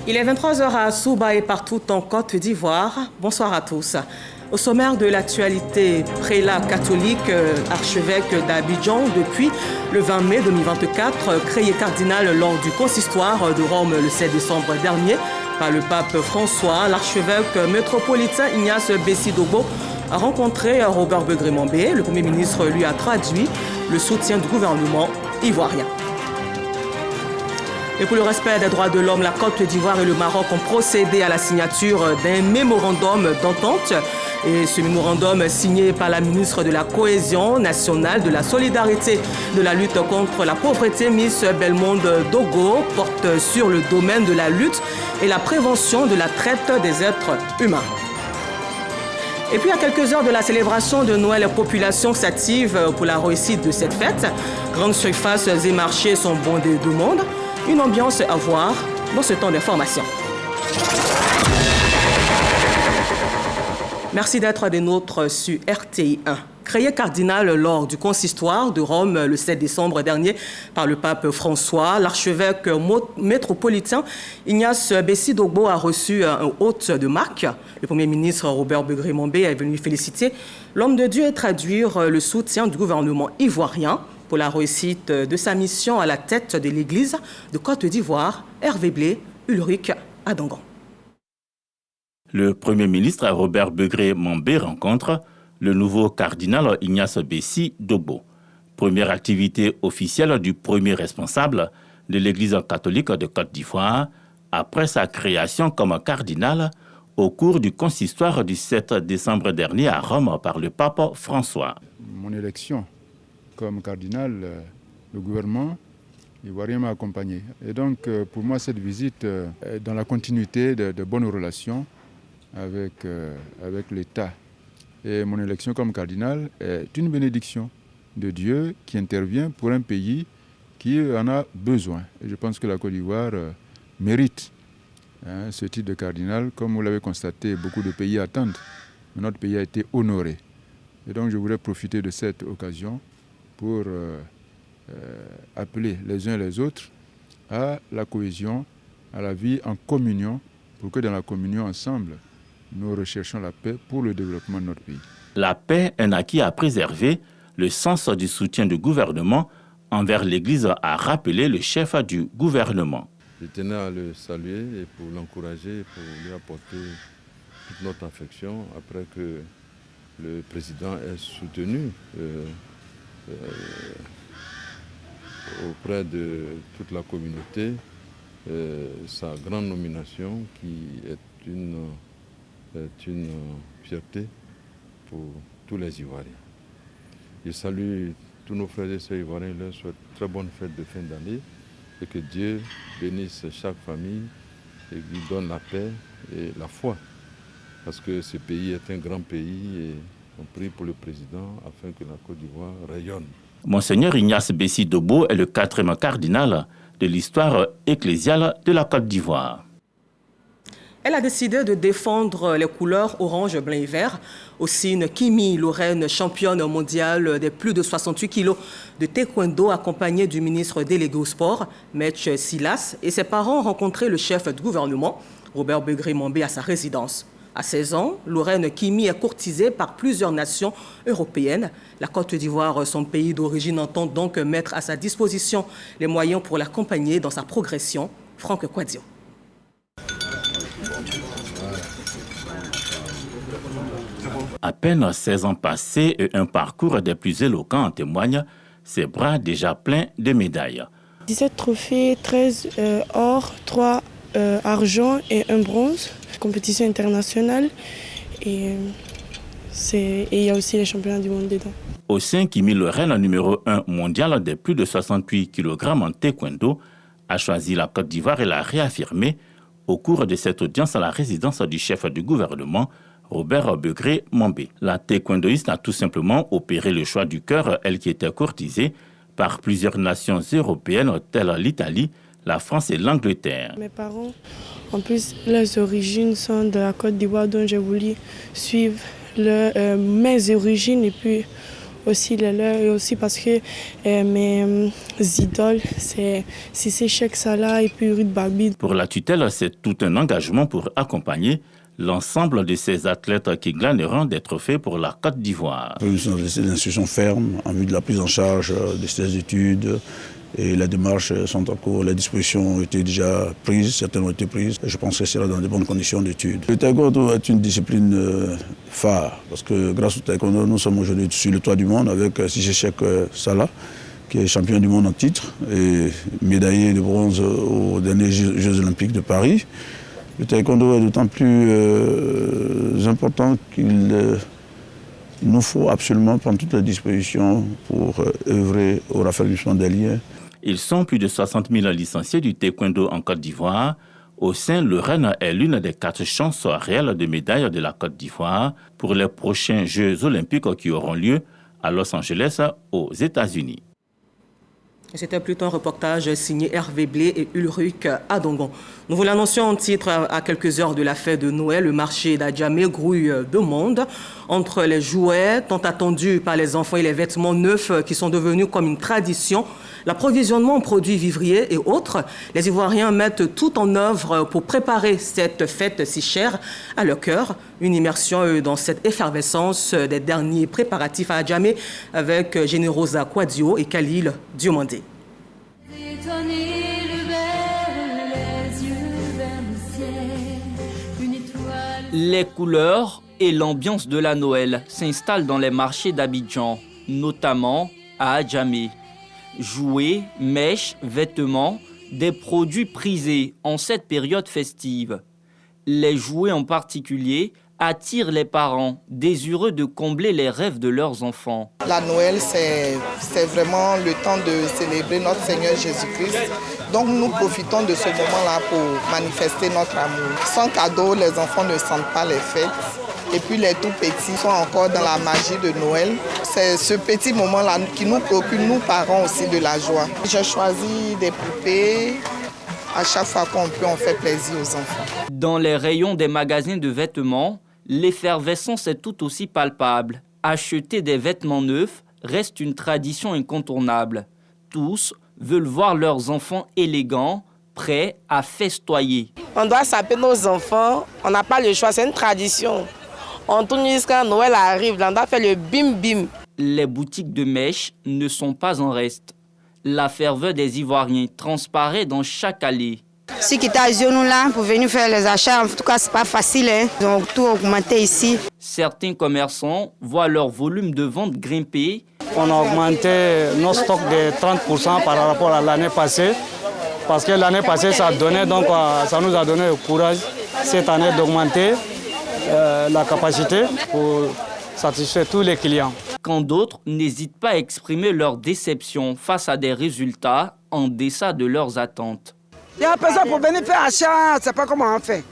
Il est 23h à Souba et partout en Côte d'Ivoire. Bonsoir à tous. Au sommaire de l'actualité, prélat catholique, archevêque d'Abidjan depuis le 20 mai 2024, créé cardinal lors du consistoire de Rome le 7 décembre dernier par le pape François, l'archevêque métropolitain Ignace Bessi Dogbo a rencontré Robert Begré-Mambé. Le Premier ministre lui a traduit le soutien du gouvernement ivoirien. Et pour le respect des droits de l'homme, la Côte d'Ivoire et le Maroc ont procédé à la signature d'un mémorandum d'entente. Et ce mémorandum signé par la ministre de la Cohésion nationale, de la solidarité, de la lutte contre la pauvreté, Miss Belmonde Dogo, porte sur le domaine de la lutte et la prévention de la traite des êtres humains. Et puis à quelques heures de la célébration de Noël, la population s'active pour la réussite de cette fête. Grandes surfaces et marchés sont bondés de monde. Une ambiance à voir dans ce temps d'information. Merci d'être des nôtres sur RTI 1. Créé cardinal lors du consistoire de Rome le 7 décembre dernier par le pape François, l'archevêque métropolitain Ignace Bessi Dogbo a reçu un hôte de marque. Le Premier ministre Robert Begré-Mambé est venu féliciter l'homme de Dieu et traduire le soutien du gouvernement ivoirien pour la réussite de sa mission à la tête de l'Église de Côte d'Ivoire, Hervé Blé, Ulrich Adangan. Le Premier ministre Robert Begré-Mambé rencontre le nouveau cardinal Ignace Bessi Dogbo. Première activité officielle du premier responsable de l'Église catholique de Côte d'Ivoire après sa création comme cardinal au cours du consistoire du 7 décembre dernier à Rome par le pape François. Mon élection comme cardinal, le gouvernement ivoirien m'a accompagné. Et donc, pour moi, cette visite est dans la continuité de bonnes relations avec l'État. Et mon élection comme cardinal est une bénédiction de Dieu qui intervient pour un pays qui en a besoin. Et je pense que la Côte d'Ivoire mérite ce titre de cardinal. Comme vous l'avez constaté, beaucoup de pays attendent. Mais notre pays a été honoré. Et donc, je voudrais profiter de cette occasion pour appeler les uns les autres à la cohésion, à la vie en communion, pour que dans la communion ensemble, nous recherchons la paix pour le développement de notre pays. La paix, un acquis à préserver, le sens du soutien du gouvernement envers l'Église a rappelé le chef du gouvernement. Je tenais à le saluer et pour l'encourager, pour lui apporter toute notre affection après que le président ait soutenu auprès de toute la communauté sa grande nomination qui est une fierté pour tous les Ivoiriens. Je salue tous nos frères et sœurs ivoiriens, leur souhaite très bonne fête de fin d'année et que Dieu bénisse chaque famille et lui donne la paix et la foi. Parce que ce pays est un grand pays et on prie pour le président afin que la Côte d'Ivoire rayonne. Monseigneur Ignace Bessi Dogbo est le 4e cardinal de l'histoire ecclésiale de la Côte d'Ivoire. Elle a décidé de défendre les couleurs orange, blanc et vert. Aussi, Kimi Lorraine, championne mondiale des plus de 68 kilos de taekwondo, accompagnée du ministre délégué au sport, Maître Silas, et ses parents ont rencontré le chef du gouvernement, Robert Begré-Mambé, à sa résidence. À 16 ans, Lorraine Kimi est courtisée par plusieurs nations européennes. La Côte d'Ivoire, son pays d'origine, entend donc mettre à sa disposition les moyens pour l'accompagner dans sa progression. Franck Quadio. À peine 16 ans passés et un parcours des plus éloquents en témoigne, ses bras déjà pleins de médailles. 17 trophées, 13 or, 3 argent et 1 bronze. Compétition internationale et il y a aussi les championnats du monde dedans. Au sein, Kimi Lorraine, numéro 1 mondial des plus de 68 kg en taekwondo, a choisi la Côte d'Ivoire et l'a réaffirmé au cours de cette audience à la résidence du chef du gouvernement, Robert Begré-Mambé. La taekwondoïste a tout simplement opéré le choix du cœur, elle qui était courtisée par plusieurs nations européennes telles l'Italie, la France et l'Angleterre. Mes parents, en plus, leurs origines sont de la Côte d'Ivoire, donc j'ai voulu suivre mes origines et puis aussi les leurs et aussi parce que mes idoles, c'est Cissé Cheikh Salah et puis Ruth Babi. Pour la tutelle, c'est tout un engagement pour accompagner l'ensemble de ces athlètes qui gagneront des trophées pour la Côte d'Ivoire. Nous sommes restés des institutions fermes en vue de la prise en charge de ces études. Et les démarches sont en cours, les dispositions ont été déjà prises, certaines ont été prises. Je pense que ce sera dans de bonnes conditions d'études. Le taekwondo est une discipline phare, parce que grâce au taekwondo, nous sommes aujourd'hui sur le toit du monde avec Cissé Cheikh Salah, qui est champion du monde en titre et médaillé de bronze aux derniers Jeux Olympiques de Paris. Le taekwondo est d'autant plus important qu'il nous faut absolument prendre toutes les dispositions pour œuvrer au raffermissement des liens. Ils sont plus de 60 000 licenciés du taekwondo en Côte d'Ivoire. Au sein, le Rennes est l'une des 4 chances réelles de médailles de la Côte d'Ivoire pour les prochains Jeux olympiques qui auront lieu à Los Angeles, aux États-Unis. C'était plutôt un reportage signé Hervé Blé et Ulrich Adongon. Nous vous l'annoncions en titre à quelques heures de la fête de Noël. Le marché d'Adjamé grouille de monde. Entre les jouets tant attendus par les enfants et les vêtements neufs qui sont devenus comme une tradition, l'approvisionnement en produits vivriers et autres, les Ivoiriens mettent tout en œuvre pour préparer cette fête si chère à leur cœur. Une immersion dans cette effervescence des derniers préparatifs à Adjamé avec Générosa Quadio et Khalil Diomandé. Les couleurs et l'ambiance de la Noël s'installent dans les marchés d'Abidjan, notamment à Adjamé. Jouets, mèches, vêtements, des produits prisés en cette période festive. Les jouets en particulier attirent les parents désireux de combler les rêves de leurs enfants. La Noël, c'est vraiment le temps de célébrer notre Seigneur Jésus-Christ. Donc nous profitons de ce moment-là pour manifester notre amour. Sans cadeau, les enfants ne sentent pas les fêtes. Et puis les tout petits sont encore dans la magie de Noël. C'est ce petit moment-là qui nous procure, nous parents aussi, de la joie. J'ai choisi des poupées. À chaque fois qu'on peut, on fait plaisir aux enfants. Dans les rayons des magasins de vêtements, l'effervescence est tout aussi palpable. Acheter des vêtements neufs reste une tradition incontournable. Tous veulent voir leurs enfants élégants, prêts à festoyer. On doit saper nos enfants, on n'a pas le choix, c'est une tradition. On tourne jusqu'à Noël arrive, on doit faire le bim-bim. Les boutiques de mèches ne sont pas en reste. La ferveur des Ivoiriens transparaît dans chaque allée. Ceux qui étaient à genoux là pour venir faire les achats, en tout cas, c'est pas facile. Ils ont tout augmenté ici. Certains commerçants voient leur volume de vente grimper. On a augmenté nos stocks de 30% par rapport à l'année passée. Parce que l'année passée, ça nous a donné le courage cette année d'augmenter la capacité pour satisfaire tous les clients. Quand d'autres n'hésitent pas à exprimer leur déception face à des résultats en deçà de leurs attentes. Il y a personne pour venir faire achat, on ne sait pas comment on fait.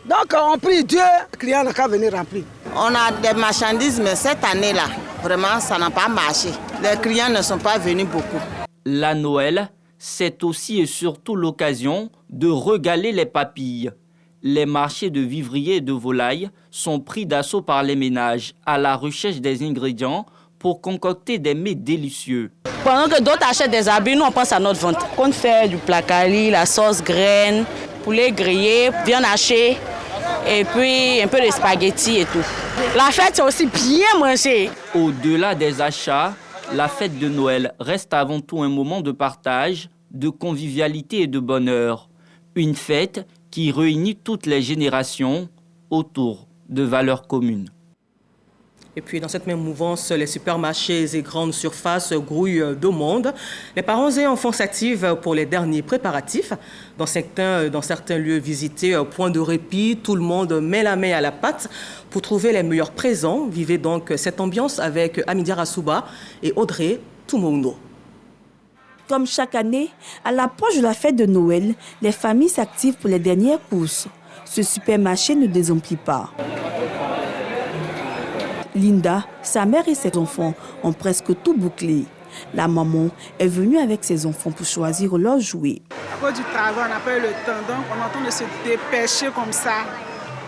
Donc on prie Dieu, le client n'a qu'à venir remplir. On a des marchandises, mais cette année-là, vraiment, ça n'a pas marché. Les clients ne sont pas venus beaucoup. La Noël, c'est aussi et surtout l'occasion de régaler les papilles. Les marchés de vivriers et de volailles sont pris d'assaut par les ménages à la recherche des ingrédients pour concocter des mets délicieux. Pendant que d'autres achètent des habits, nous on pense à notre vente. On fait du placali, la sauce graine, poulet grillé, viande hachée et puis un peu de spaghettis et tout. La fête, c'est aussi bien manger. Au-delà des achats, la fête de Noël reste avant tout un moment de partage, de convivialité et de bonheur. Une fête qui réunit toutes les générations autour de valeurs communes. Et puis, dans cette même mouvance, les supermarchés et grandes surfaces grouillent de monde. Les parents et enfants s'activent pour les derniers préparatifs. Dans certains lieux visités, point de répit, tout le monde met la main à la pâte pour trouver les meilleurs présents. Vivez donc cette ambiance avec Amidia Rassouba et Audrey Toumouno. Comme chaque année, à l'approche de la fête de Noël, les familles s'activent pour les dernières courses. Ce supermarché ne désemplit pas. Linda, sa mère et ses enfants ont presque tout bouclé. La maman est venue avec ses enfants pour choisir leurs jouets. À cause du travail, on n'a pas eu le temps, donc on entend de se dépêcher comme ça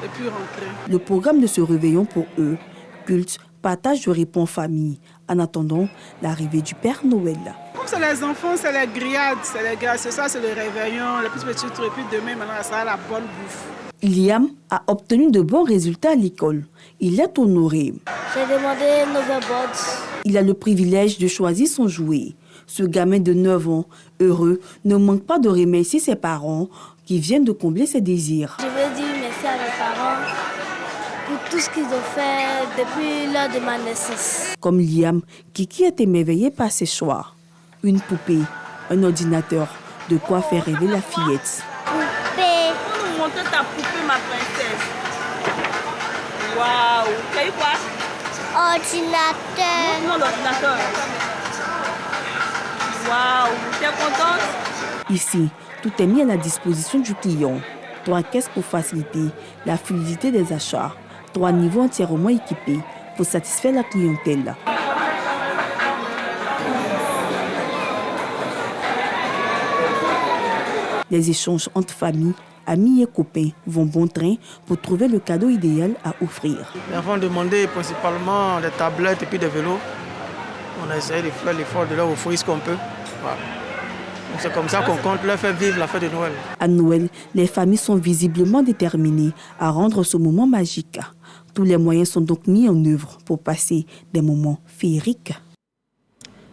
et puis rentrer. Le programme de ce réveillon pour eux, culte, partage de repas en famille en attendant l'arrivée du Père Noël. Comme c'est les enfants, c'est les grillades, c'est ça, c'est le réveillon, les petits trucs, et puis demain, maintenant, ça a la bonne bouffe. Liam a obtenu de bons résultats à l'école. Il est honoré. J'ai demandé une nouvelle boîte. Il a le privilège de choisir son jouet. Ce gamin de 9 ans, heureux, ne manque pas de remercier ses parents qui viennent de combler ses désirs. Je veux dire merci à mes parents pour tout ce qu'ils ont fait depuis l'heure de ma naissance. Comme Liam, Kiki est émerveillé par ses choix. Une poupée, un ordinateur, de quoi faire rêver la fillette. Poupée. Pour nous montrer ta poupée, ma princesse. Waouh, tu as eu quoi? Ordinateur. Montre-moi l'ordinateur. Waouh, tu es contente? Ici, tout est mis à la disposition du client. 3 caisses pour faciliter la fluidité des achats. 3 niveaux entièrement équipés pour satisfaire la clientèle. Les échanges entre familles, amis et copains vont bon train pour trouver le cadeau idéal à offrir. Les enfants demandaient principalement des tablettes et puis des vélos. On a essayé de faire l'effort de leur offrir ce qu'on peut. Voilà. Donc c'est comme ça qu'on compte leur faire vivre la fête de Noël. À Noël, les familles sont visiblement déterminées à rendre ce moment magique. Tous les moyens sont donc mis en œuvre pour passer des moments féeriques.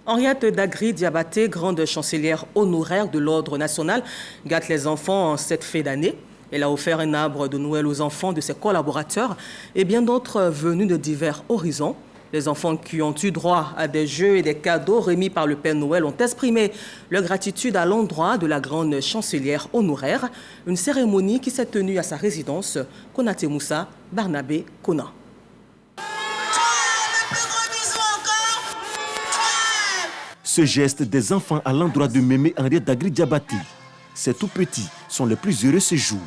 Henriette Dagri-Diabaté, grande chancelière honoraire de l'Ordre national, gâte les enfants en cette fin d'année. Elle a offert un arbre de Noël aux enfants de ses collaborateurs et bien d'autres venus de divers horizons. Les enfants qui ont eu droit à des jeux et des cadeaux remis par le Père Noël ont exprimé leur gratitude à l'endroit de la grande chancelière honoraire. Une cérémonie qui s'est tenue à sa résidence, Konaté Moussa, Barnabé, Kona. Ce geste des enfants à l'endroit de Mémé Henriette Dagri-Diabaté. Ces tout petits sont les plus heureux ce jour.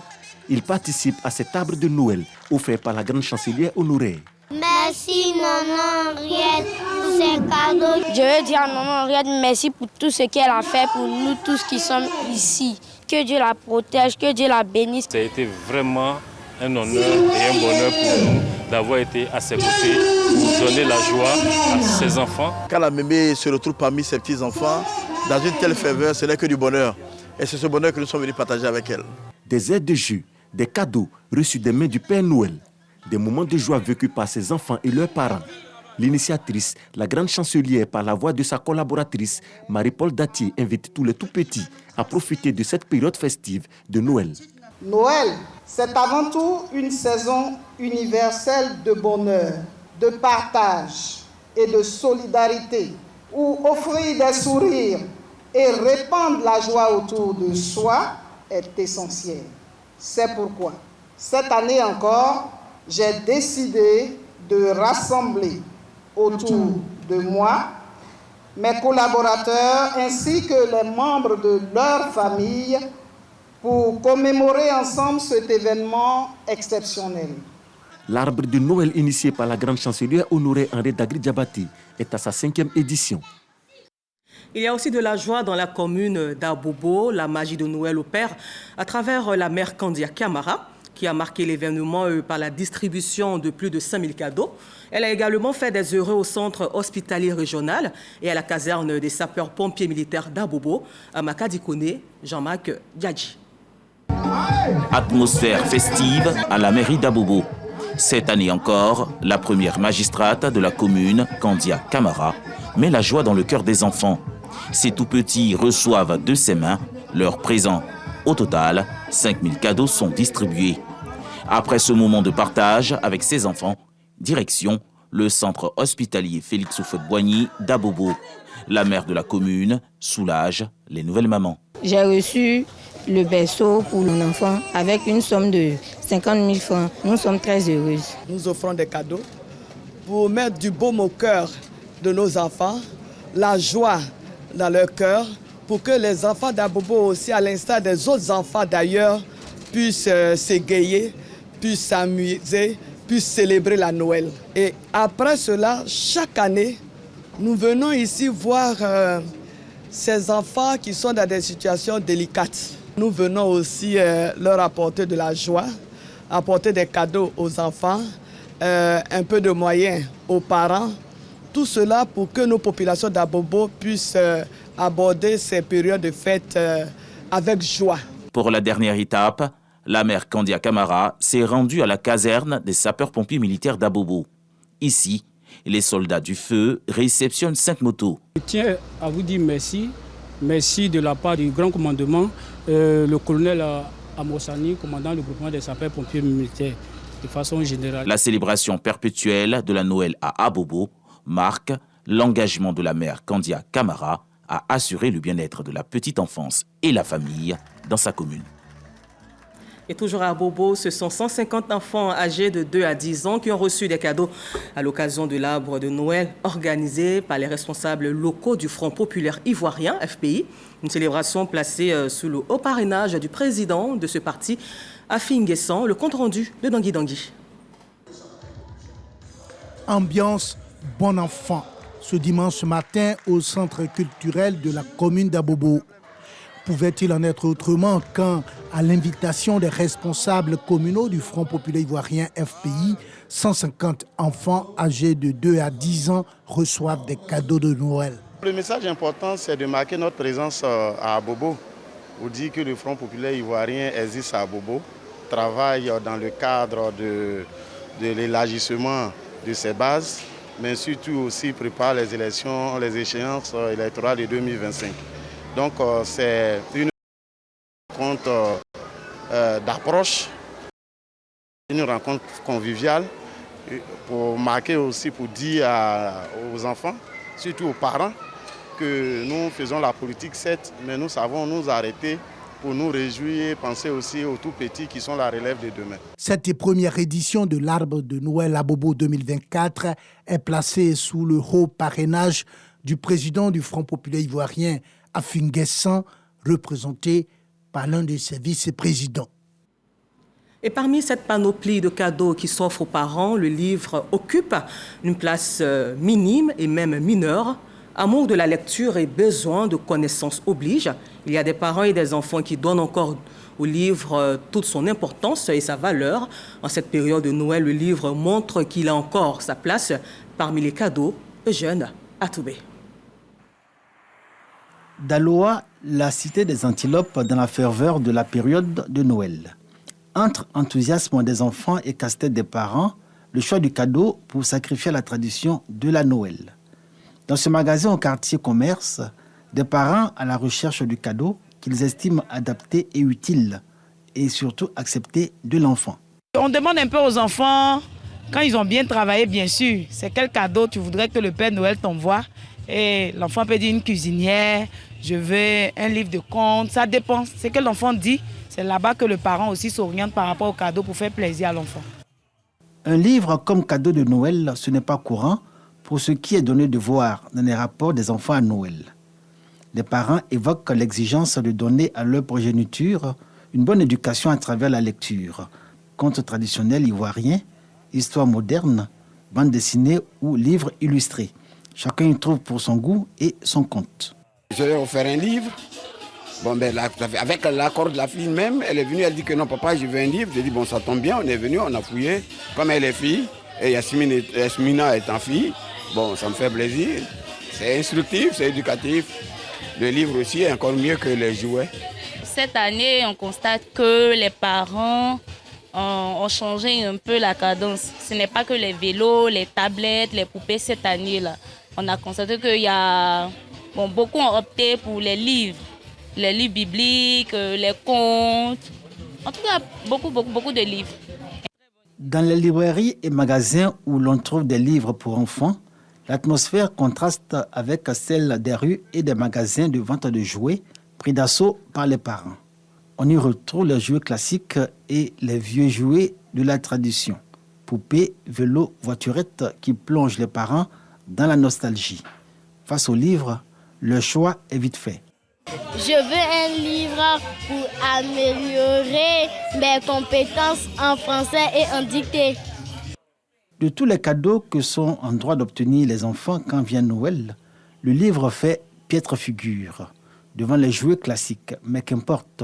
Ils participent à cet arbre de Noël offert par la grande chancelière honoraire. Merci maman Henriette pour ces cadeaux. Je veux dire à maman Henriette merci pour tout ce qu'elle a fait pour nous tous qui sommes ici. Que Dieu la protège, que Dieu la bénisse. Ça a été vraiment un honneur et un bonheur pour nous d'avoir été à ses côtés pour donner la joie à ses enfants. Quand la mémé se retrouve parmi ses petits-enfants, dans une telle ferveur, ce n'est que du bonheur. Et c'est ce bonheur que nous sommes venus partager avec elle. Des aides de jeu, des cadeaux reçus des mains du Père Noël, des moments de joie vécus par ses enfants et leurs parents. L'initiatrice, la grande chancelière, par la voix de sa collaboratrice, Marie-Paul Datier, invite tous les tout-petits à profiter de cette période festive de Noël. Noël, c'est avant tout une saison universelle de bonheur, de partage et de solidarité, où offrir des sourires et répandre la joie autour de soi est essentiel. C'est pourquoi, cette année encore, j'ai décidé de rassembler autour de moi mes collaborateurs ainsi que les membres de leur famille pour commémorer ensemble cet événement exceptionnel. L'arbre de Noël initié par la grande chancelière honorée Henriette Dagri-Diabaté est à sa 5e édition. Il y a aussi de la joie dans la commune d'Abobo. La magie de Noël opère à travers la mère Candia Camara, qui a marqué l'événement par la distribution de plus de 5000 cadeaux. Elle a également fait des heureux au centre hospitalier régional et à la caserne des sapeurs-pompiers militaires d'Abobo, à Makadikone, Jean-Marc Diadji. Atmosphère festive à la mairie d'Abobo. Cette année encore, la première magistrate de la commune, Candia Camara, met la joie dans le cœur des enfants. Ces tout-petits reçoivent de ses mains leurs présents. Au total, 5000 cadeaux sont distribués. Après ce moment de partage avec ses enfants, direction le centre hospitalier Félix Houphouët-Boigny d'Abobo. La mère de la commune soulage les nouvelles mamans. J'ai reçu le berceau pour mon enfant avec une somme de 50 000 francs. Nous sommes très heureuses. Nous offrons des cadeaux pour mettre du baume au cœur de nos enfants, la joie dans leur cœur, pour que les enfants d'Abobo aussi, à l'instar des autres enfants d'ailleurs, puissent s'égayer, puissent s'amuser, puissent célébrer la Noël. Et après cela, chaque année, nous venons ici voir ces enfants qui sont dans des situations délicates. Nous venons aussi leur apporter de la joie, apporter des cadeaux aux enfants, un peu de moyens aux parents. Tout cela pour que nos populations d'Abobo puissent aborder ces périodes de fête avec joie. Pour la dernière étape, la mère Kandia Camara s'est rendue à la caserne des sapeurs-pompiers militaires d'Abobo. Ici, les soldats du feu réceptionnent 5 motos. Je tiens à vous dire merci. Merci de la part du grand commandement, le colonel Amossani, commandant du groupement des sapeurs-pompiers militaires, de façon générale. La célébration perpétuelle de la Noël à Abobo marque l'engagement de la mère Kandia Camara à assurer le bien-être de la petite enfance et la famille dans sa commune. Et toujours à Abobo, ce sont 150 enfants âgés de 2 à 10 ans qui ont reçu des cadeaux à l'occasion de l'arbre de Noël organisé par les responsables locaux du Front populaire ivoirien, FPI. Une célébration placée sous le haut parrainage du président de ce parti, Afi Nguessan. Le compte-rendu de Dangui Dangui. Ambiance bon enfant ce dimanche matin au centre culturel de la commune d'Abobo. Pouvait-il en être autrement quand, à l'invitation des responsables communaux du Front populaire ivoirien FPI, 150 enfants âgés de 2 à 10 ans reçoivent des cadeaux de Noël. Le message important, c'est de marquer notre présence à Abobo. On dit que le Front populaire ivoirien existe à Abobo, travaille dans le cadre de l'élargissement de ses bases, mais surtout aussi prépare les élections, les échéances électorales de 2025. Donc c'est une rencontre d'approche, une rencontre conviviale pour marquer aussi, pour dire aux enfants, surtout aux parents, que nous faisons la politique certes, mais nous savons nous arrêter pour nous réjouir et penser aussi aux tout petits qui sont la relève de demain. Cette première édition de l'arbre de Noël à Abobo 2024 est placée sous le haut parrainage du président du Front populaire ivoirien, Afi Nguessan, représenté par l'un de ses vice-présidents. Et parmi cette panoplie de cadeaux qui s'offrent aux parents, le livre occupe une place minime et même mineure. Amour de la lecture et besoin de connaissances oblige. Il y a des parents et des enfants qui donnent encore au livre toute son importance et sa valeur. En cette période de Noël, le livre montre qu'il a encore sa place parmi les cadeaux jeunes à Toubé. Daloa, la cité des antilopes dans la ferveur de la période de Noël. Entre enthousiasme des enfants et casse-tête des parents, le choix du cadeau pour sacrifier la tradition de la Noël. Dans ce magasin au quartier commerce, des parents à la recherche du cadeau qu'ils estiment adapté et utile et surtout accepté de l'enfant. On demande un peu aux enfants, quand ils ont bien travaillé, bien sûr, c'est quel cadeau tu voudrais que le Père Noël t'envoie. Et l'enfant peut dire une cuisinière, je veux un livre de contes, ça dépend. Ce que l'enfant dit, c'est là-bas que le parent aussi s'oriente par rapport au cadeau pour faire plaisir à l'enfant. Un livre comme cadeau de Noël, ce n'est pas courant pour ce qui est donné de voir dans les rapports des enfants à Noël. Les parents évoquent l'exigence de donner à leur progéniture une bonne éducation à travers la lecture, contes traditionnels ivoiriens, histoire moderne, bande dessinée ou livres illustrés. Chacun y trouve pour son goût et son compte. Je vais offrir un livre. Bon, ben, avec l'accord de la fille même, elle est venue, elle dit que non, papa, je veux un livre. J'ai dit, bon, ça tombe bien, on est venu, on a fouillé. Comme elle est fille, et Yasmina étant fille, bon, ça me fait plaisir. C'est instructif, c'est éducatif. Le livre aussi est encore mieux que les jouets. Cette année, on constate que les parents ont changé un peu la cadence. Ce n'est pas que les vélos, les tablettes, les poupées cette année-là. On a constaté qu'il y a... Bon, beaucoup ont opté pour les livres bibliques, les contes. En tout cas, beaucoup de livres. Dans les librairies et magasins où l'on trouve des livres pour enfants, l'atmosphère contraste avec celle des rues et des magasins de vente de jouets pris d'assaut par les parents. On y retrouve les jouets classiques et les vieux jouets de la tradition. Poupées, vélos, voiturettes qui plongent les parents dans la nostalgie. Face au livre, le choix est vite fait. Je veux un livre pour améliorer mes compétences en français et en dictée. De tous les cadeaux que sont en droit d'obtenir les enfants quand vient Noël, le livre fait piètre figure devant les jouets classiques. Mais qu'importe,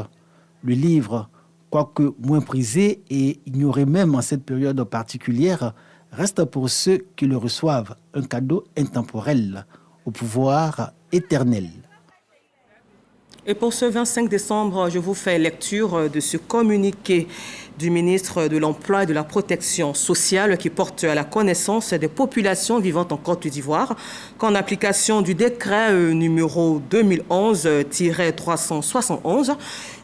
le livre, quoique moins prisé et ignoré même en cette période particulière, reste pour ceux qui le reçoivent un cadeau intemporel au pouvoir éternel. Et pour ce 25 décembre, je vous fais lecture de ce communiqué du ministre de l'Emploi et de la Protection sociale qui porte à la connaissance des populations vivant en Côte d'Ivoire qu'en application du décret numéro 2011-371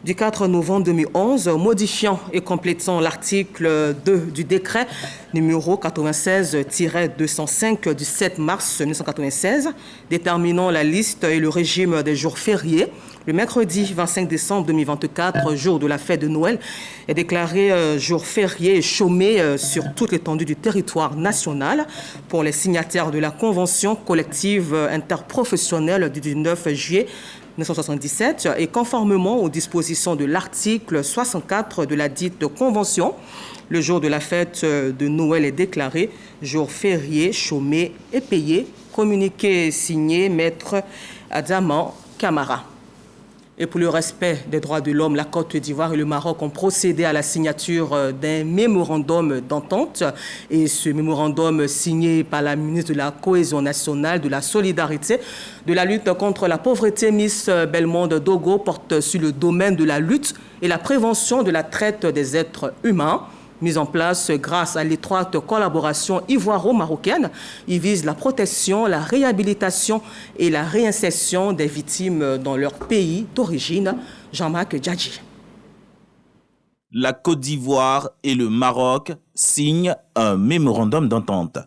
du 4 novembre 2011 modifiant et complétant l'article 2 du décret numéro 96-205 du 7 mars 1996 déterminant la liste et le régime des jours fériés. Le mercredi 25 décembre 2024, jour de la fête de Noël, est déclaré jour férié et chômé sur toute l'étendue du territoire national pour les signataires de la Convention collective interprofessionnelle du 19 juillet 1977 et conformément aux dispositions de l'article 64 de la dite Convention. Le jour de la fête de Noël est déclaré jour férié, chômé et payé. Communiqué signé Maître Adama Camara. Et pour le respect des droits de l'homme, la Côte d'Ivoire et le Maroc ont procédé à la signature d'un mémorandum d'entente. Et ce mémorandum signé par la ministre de la Cohésion nationale, de la solidarité, de la lutte contre la pauvreté, Miss Belmonde Dogo, porte sur le domaine de la lutte et la prévention de la traite des êtres humains. Mise en place grâce à l'étroite collaboration ivoiro-marocaine, il vise la protection, la réhabilitation et la réinsertion des victimes dans leur pays d'origine. Jean-Marc Djadji. La Côte d'Ivoire et le Maroc signent un mémorandum d'entente.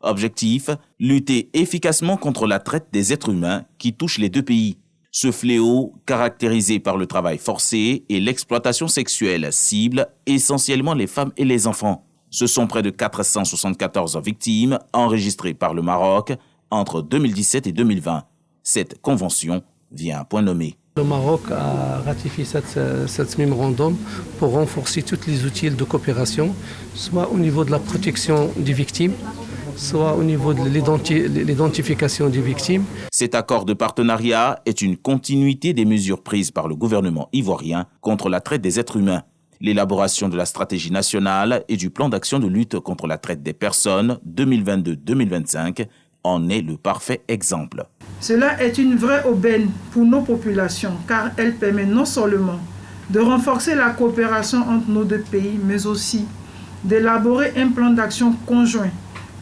Objectif, lutter efficacement contre la traite des êtres humains qui touche les deux pays. Ce fléau, caractérisé par le travail forcé et l'exploitation sexuelle, cible essentiellement les femmes et les enfants. Ce sont près de 474 victimes enregistrées par le Maroc entre 2017 et 2020. Cette convention vient à point nommé. Le Maroc a ratifié cette mémorandum pour renforcer tous les outils de coopération, soit au niveau de la protection des victimes, soit au niveau de l'identification des victimes. Cet accord de partenariat est une continuité des mesures prises par le gouvernement ivoirien contre la traite des êtres humains. L'élaboration de la stratégie nationale et du plan d'action de lutte contre la traite des personnes 2022-2025 en est le parfait exemple. Cela est une vraie aubaine pour nos populations car elle permet non seulement de renforcer la coopération entre nos deux pays, mais aussi d'élaborer un plan d'action conjoint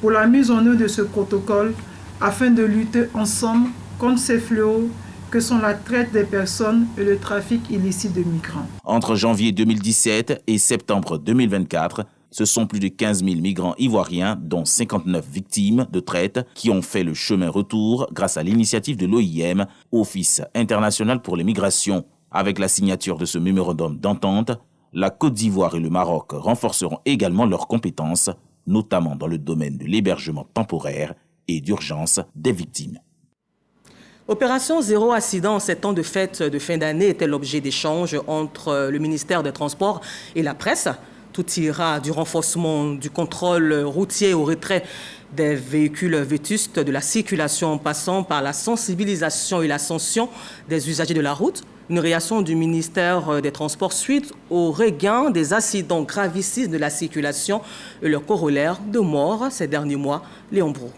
pour la mise en œuvre de ce protocole afin de lutter ensemble contre ces fléaux que sont la traite des personnes et le trafic illicite de migrants. Entre janvier 2017 et septembre 2024, ce sont plus de 15 000 migrants ivoiriens, dont 59 victimes de traite, qui ont fait le chemin retour grâce à l'initiative de l'OIM, Office international pour les migrations. Avec la signature de ce mémorandum d'entente, la Côte d'Ivoire et le Maroc renforceront également leurs compétences, notamment dans le domaine de l'hébergement temporaire et d'urgence des victimes. Opération Zéro Accident en ces temps de fête de fin d'année était l'objet d'échanges entre le ministère des Transports et la presse. Tout ira du renforcement du contrôle routier au retrait des véhicules vétustes de la circulation en passant par la sensibilisation et l'ascension des usagers de la route. Une réaction du ministère des Transports suite au regain des accidents gravissimes de la circulation et leur corollaire de mort ces derniers mois. Léon Brou.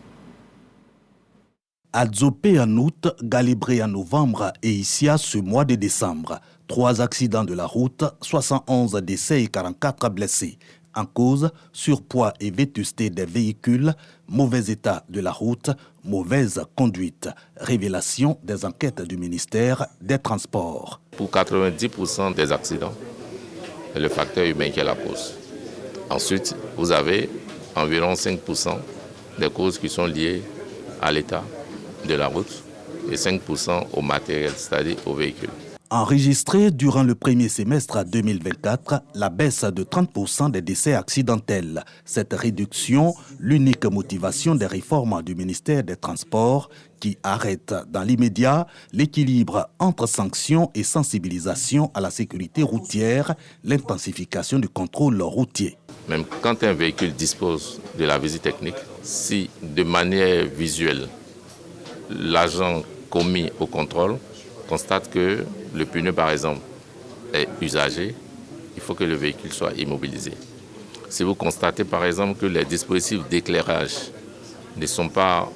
Adzopé en août, Galibré en novembre et Issia ce mois de décembre. 3 accidents de la route, 71 décès et 44 blessés. En cause, surpoids et vétusté des véhicules, mauvais état de la route, mauvaise conduite. Révélation des enquêtes du ministère des Transports. Pour 90% des accidents, c'est le facteur humain qui est la cause. Ensuite, vous avez environ 5% des causes qui sont liées à l'état de la route et 5% au matériel, c'est-à-dire au véhicule. Enregistré durant le premier semestre 2024, la baisse de 30% des décès accidentels. Cette réduction, l'unique motivation des réformes du ministère des Transports qui arrête dans l'immédiat l'équilibre entre sanctions et sensibilisation à la sécurité routière, l'intensification du contrôle routier. Même quand un véhicule dispose de la visite technique, si de manière visuelle, l'agent commis au contrôle constate que le pneu, par exemple, est usagé, il faut que le véhicule soit immobilisé. Si vous constatez par exemple que les dispositifs d'éclairage ne sont pas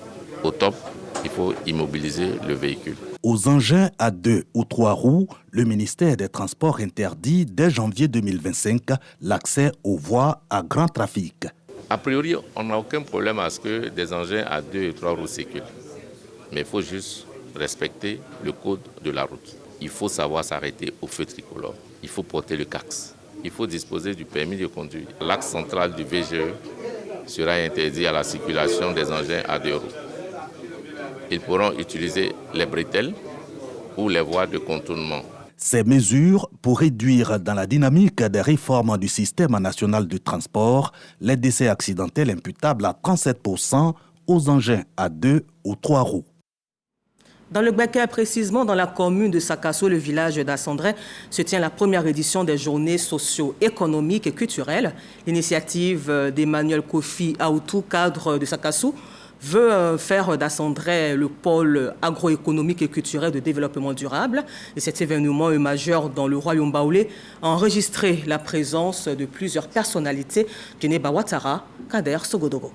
au top, il faut immobiliser le véhicule. Aux engins à 2 ou 3 roues, le ministère des Transports interdit dès janvier 2025 l'accès aux voies à grand trafic. A priori, on n'a aucun problème à ce que des engins à 2 et 3 roues circulent. Mais il faut juste respecter le code de la route. Il faut savoir s'arrêter au feu tricolore. Il faut porter le CAX. Il faut disposer du permis de conduire. L'axe central du VGE sera interdit à la circulation des engins à 2 roues. Ils pourront utiliser les bretelles ou les voies de contournement. Ces mesures pour réduire dans la dynamique des réformes du système national du transport les décès accidentels imputables à 37% aux engins à 2 ou 3 roues. Dans le Becker, précisément dans la commune de Sakasso, le village d'Assandré, se tient la première édition des journées socio-économiques et culturelles. L'initiative d'Emmanuel Kofi Aoutou, cadre de Sakasso, veut faire d'Assandré le pôle agroéconomique et culturel de développement durable. Et cet événement majeur dans le royaume baoulé a enregistré la présence de plusieurs personnalités. Djeneba Ouattara, Kader Sogodogo.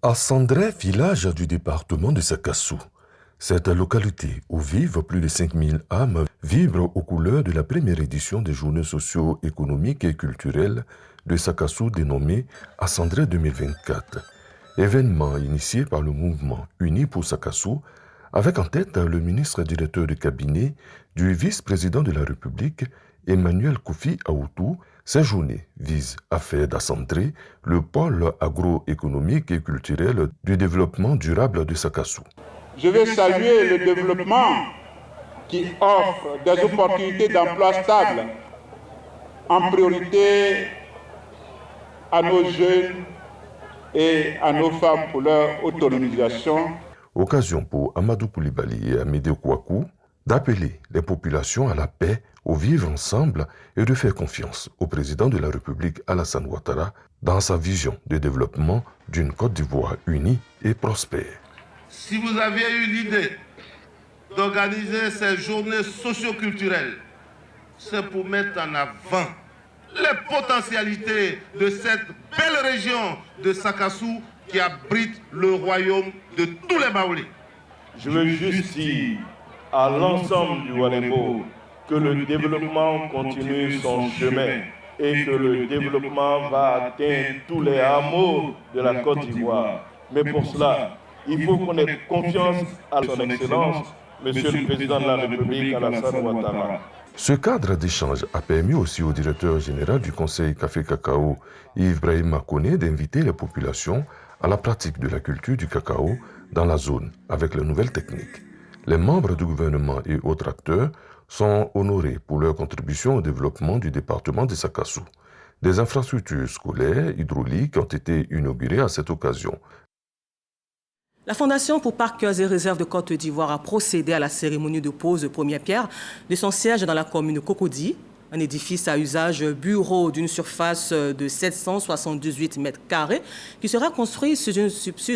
Assandré, village du département de Sakasso. Cette localité où vivent plus de 5000 âmes vibre aux couleurs de la première édition des journées socio-économiques et culturelles de Sakasso dénommée Assandré 2024. Événement initié par le mouvement Uni pour Sakasso, avec en tête le ministre directeur de cabinet du vice-président de la République, Emmanuel Kofi Aoutou. Ces journées visent à faire d'Assandré le pôle agroéconomique et culturel du développement durable de Sakasso. Je veux saluer le développement qui offre des opportunités d'emploi stables, en priorité à nos jeunes et à nos femmes pour leur autonomisation. Occasion pour Amadou Koulibaly et Amédée Kouakou d'appeler les populations à la paix, au vivre ensemble et de faire confiance au président de la République Alassane Ouattara dans sa vision de développement d'une Côte d'Ivoire unie et prospère. Si vous aviez eu l'idée d'organiser ces journées socio-culturelles, c'est pour mettre en avant les potentialités de cette belle région de Sakasso qui abrite le royaume de tous les Baoulés. Je veux juste dire à l'ensemble du Wanembo que le développement continue son chemin et que le développement va atteindre tous les hameaux de la Côte d'Ivoire. Mais pour cela, il faut qu'on ait confiance à son Excellence, Monsieur le Président de la République, Alassane Ouattara. Ce cadre d'échange a permis aussi au directeur général du Conseil Café Cacao, Yves Brahim Makone, d'inviter les populations à la pratique de la culture du cacao dans la zone avec les nouvelles techniques. Les membres du gouvernement et autres acteurs sont honorés pour leur contribution au développement du département de Sakasso. Des infrastructures scolaires hydrauliques ont été inaugurées à cette occasion. La Fondation pour Parcs et Réserves de Côte d'Ivoire a procédé à la cérémonie de pose de première pierre de son siège dans la commune de Cocody, un édifice à usage bureau d'une surface de 778 mètres carrés qui sera construit sur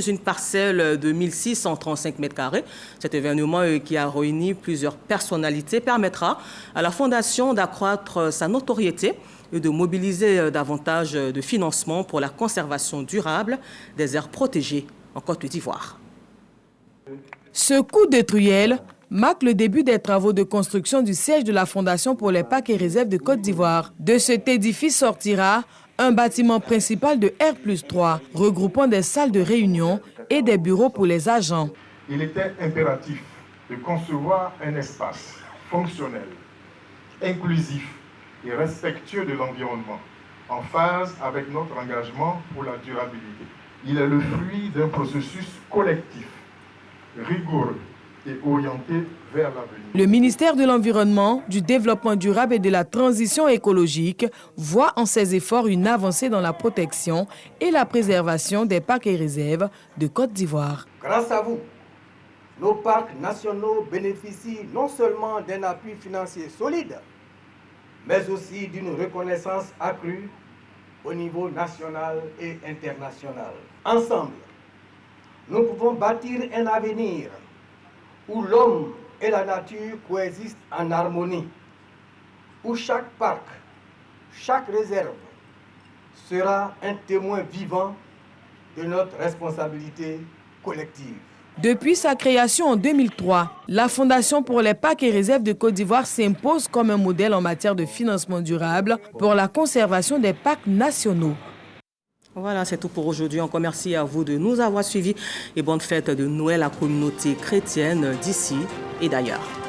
une parcelle de 1635 mètres carrés. Cet événement qui a réuni plusieurs personnalités permettra à la Fondation d'accroître sa notoriété et de mobiliser davantage de financement pour la conservation durable des aires protégées en Côte d'Ivoire. Ce coup de truelle marque le début des travaux de construction du siège de la Fondation pour les Parcs et Réserves de Côte d'Ivoire. De cet édifice sortira un bâtiment principal de R+3, regroupant des salles de réunion et des bureaux pour les agents. Il était impératif de concevoir un espace fonctionnel, inclusif et respectueux de l'environnement, en phase avec notre engagement pour la durabilité. Il est le fruit d'un processus collectif, rigoureux et orienté vers l'avenir. Le ministère de l'Environnement, du Développement durable et de la Transition écologique voit en ses efforts une avancée dans la protection et la préservation des parcs et réserves de Côte d'Ivoire. Grâce à vous, nos parcs nationaux bénéficient non seulement d'un appui financier solide, mais aussi d'une reconnaissance accrue au niveau national et international. Ensemble, nous pouvons bâtir un avenir où l'homme et la nature coexistent en harmonie, où chaque parc, chaque réserve sera un témoin vivant de notre responsabilité collective. Depuis sa création en 2003, la Fondation pour les parcs et réserves de Côte d'Ivoire s'impose comme un modèle en matière de financement durable pour la conservation des parcs nationaux. Voilà, c'est tout pour aujourd'hui. Encore merci à vous de nous avoir suivis et bonne fête de Noël à la communauté chrétienne d'ici et d'ailleurs.